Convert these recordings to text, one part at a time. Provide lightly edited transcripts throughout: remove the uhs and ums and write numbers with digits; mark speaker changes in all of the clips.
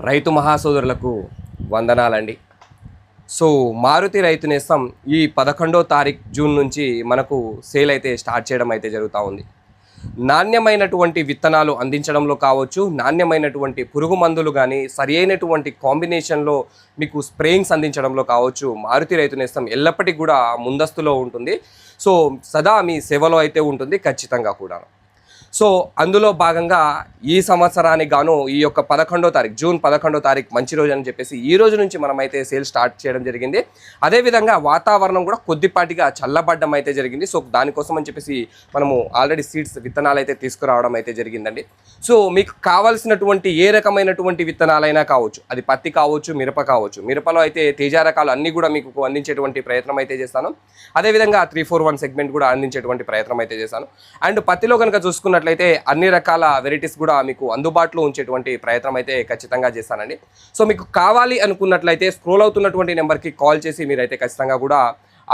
Speaker 1: రైతు మహాసోదరులకు వందనాలండి. సో మారుతి రైతు నేస్తం ఈ 11వ తారీఖు జూన్ నుంచి మనకు సేల్ అయితే స్టార్ట్ చేయడం అయితే జరుగుతూ ఉంది. నాణ్యమైనటువంటి విత్తనాలు అందించడంలో కావచ్చు, నాణ్యమైనటువంటి పురుగు మందులు కానీ, సరి అయినటువంటి కాంబినేషన్లో మీకు స్ప్రేయింగ్స్ అందించడంలో కావచ్చు, మారుతి రైతు నేస్తం ఎల్లప్పటికీ కూడా ముందస్తులో ఉంటుంది. సో సదా మీ సేవలో అయితే ఉంటుంది ఖచ్చితంగా కూడా. సో అందులో భాగంగా ఈ సంవత్సరానికి గాను ఈ యొక్క 11వ తారీఖు జూన్ 11వ తారీఖు మంచి రోజు అని చెప్పేసి ఈ రోజు నుంచి మనమైతే సేల్ స్టార్ట్ చేయడం జరిగింది. అదేవిధంగా వాతావరణం కూడా కొద్దిపాటిగా చల్లబడ్డం అయితే జరిగింది. సో దానికోసం అని చెప్పేసి మనము ఆల్రెడీ సీడ్స్ విత్తనాలు అయితే తీసుకురావడం అయితే జరిగిందండి. సో మీకు కావాల్సినటువంటి ఏ రకమైనటువంటి విత్తనాలైనా కావచ్చు, అది పత్తి కావచ్చు, మిరప కావచ్చు. మిరపలో అయితే తేజ రకాలు అన్నీ కూడా మీకు అందించేటువంటి ప్రయత్నం అయితే చేస్తాను. అదేవిధంగా 341 సెగ్మెంట్ కూడా అందించేటువంటి ప్రయత్నం అయితే చేశాను. అండ్ పత్తిలో కనుక చూసుకున్నట్లయితే అన్ని రకాల వెరైటీస్ కూడా మీకు అందుబాటులో ఉంచేటువంటి ప్రయత్నం అయితే ఖచ్చితంగా చేస్తానండి. సో మీకు కావాలి అనుకున్నట్లయితే స్క్రోల్ అవుతున్నటువంటి నెంబర్కి కాల్ చేసి మీరైతే ఖచ్చితంగా కూడా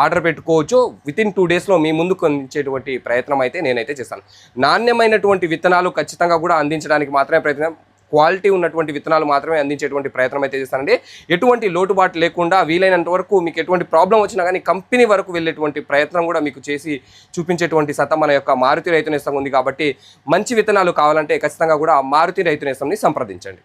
Speaker 1: ఆర్డర్ పెట్టుకోవచ్చు. వితిన్ 2 డేస్లో మీ ముందుకు అందించేటువంటి ప్రయత్నం అయితే నేనైతే చేస్తాను. నాణ్యమైనటువంటి విత్తనాలు ఖచ్చితంగా కూడా అందించడానికి మాత్రమే ప్రయత్నం, క్వాలిటీ ఉన్నటువంటి విత్తనాలు మాత్రమే అందించేటువంటి ప్రయత్నం అయితే చేస్తానండి. ఎటువంటి లోటుబాటు లేకుండా వీలైనంత వరకు మీకు ఎటువంటి ప్రాబ్లం వచ్చినా కానీ కంపెనీ వరకు వెళ్ళేటువంటి ప్రయత్నం కూడా మీకు చేసి చూపించేటువంటి సత్తా మన యొక్క మారుతి రైతు నేస్తం ఉంది. కాబట్టి మంచి విత్తనాలు కావాలంటే ఖచ్చితంగా కూడా మారుతి రైతు నేస్తంని సంప్రదించండి.